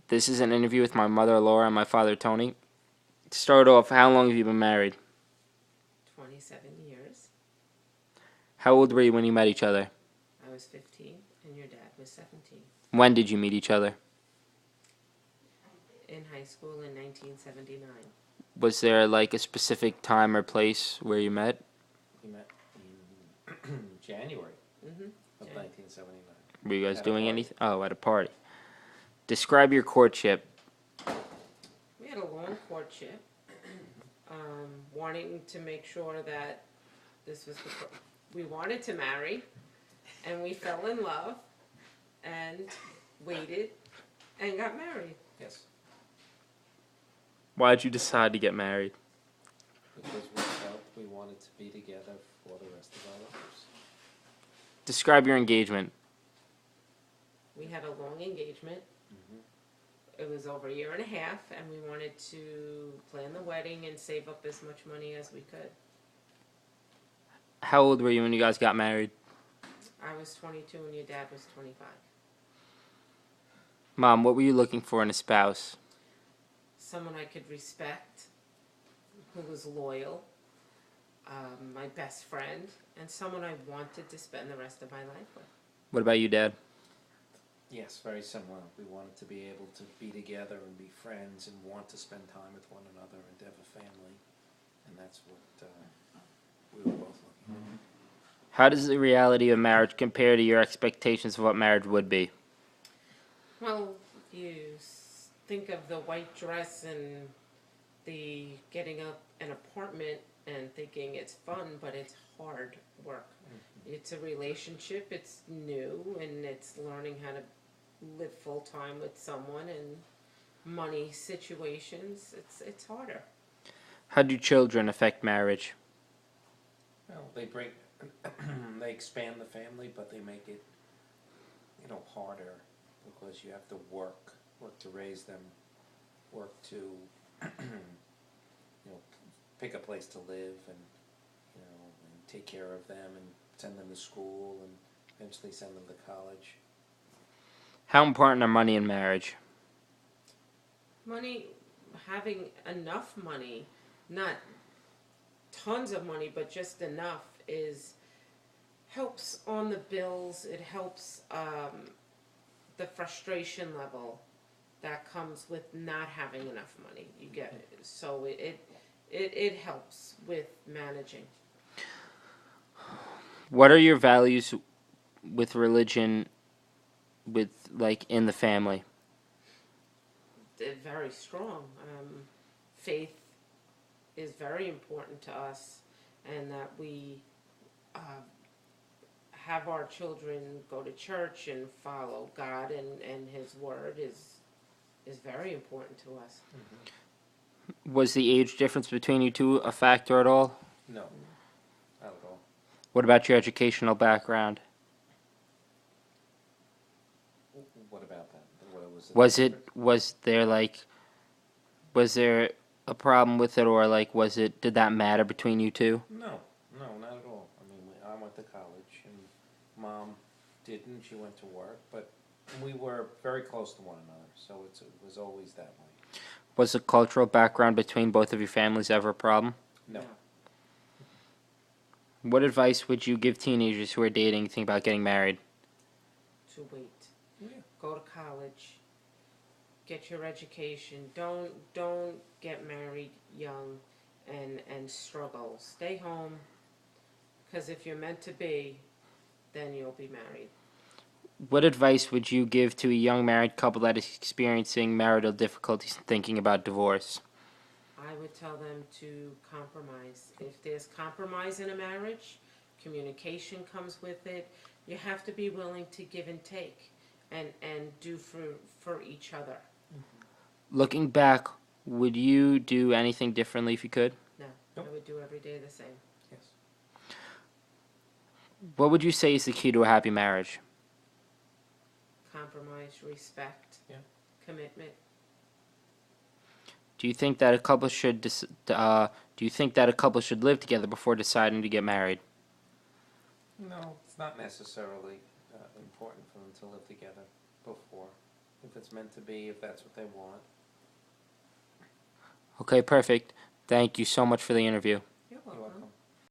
This is an interview with my mother, Laura, and my father, Tony. To start off, how long have you been married? 27 years. How old were you when you met each other? I was 15 and your dad was 17. When did you meet each other? In high school in 1979. Was there like a specific time or place where you met? We met in January Mm-hmm. of 1979. Were you guys At a doing party. anything? Oh, at a party. Describe your courtship. We had a long courtship, wanting to make sure that this was we wanted to marry, and we fell in love, and waited, and got married. Yes, Why did you decide to get married? because we felt we wanted to be together for the rest of our lives. Describe your engagement. We had a long engagement. Mm-hmm. It was over a year and a half, and we wanted to plan the wedding and save up as much money as we could. How old were you when you guys got married? I was 22 and your dad was 25. Mom, what were you looking for in a spouse? Someone I could respect, who was loyal, my best friend, and someone I wanted to spend the rest of my life with. What about you, Dad? Yes, very similar. We wanted to be able to be together and be friends and want to spend time with one another and to have a family. And that's what we were both looking for. How does the reality of marriage compare to your expectations of what marriage would be? Well, you think of the white dress and the getting up an apartment and thinking it's fun, but it's hard work. Mm-hmm. It's a relationship, it's new, and it's learning how to live full time with someone, and money situations, it's harder. How do children affect marriage? Well, they expand the family, but they make it, harder because you have to work to raise them, work to, pick a place to live and take care of them and send them to school and eventually send them to college. How important are money in marriage? Money, having enough money, not tons of money, but just enough, helps on the bills. It helps the frustration level that comes with not having enough money. You get it. So it helps with managing. What are your values with religion, in the family? They're very strong. Faith is very important to us, and that we have our children go to church and follow God and His Word is very important to us. Mm-hmm. Was the age difference between you two a factor at all? No, not at all. What about your educational background? What about that? What was Was there a problem with it, or did that matter between you two? No, not at all. I mean, I went to college, and Mom didn't. She went to work, but we were very close to one another, so it was always that way. Was the cultural background between both of your families ever a problem? No. What advice would you give teenagers who are dating and think about getting married? To wait. Yeah. Go to college. Get your education. Don't get married young and struggle. Stay home, because if you're meant to be, then you'll be married. What advice would you give to a young married couple that is experiencing marital difficulties and thinking about divorce? I would tell them to compromise. If there's compromise in a marriage, communication comes with it. You have to be willing to give and take and do for each other. Looking back, would you do anything differently if you could? No, Nope. I would do every day the same. Yes. What would you say is the key to a happy marriage? Compromise, respect, Yeah. commitment. Do you think that a couple should live together before deciding to get married? No, it's not necessarily important for them to live together before. if it's meant to be, if that's what they want. Okay, perfect. Thank you so much for the interview.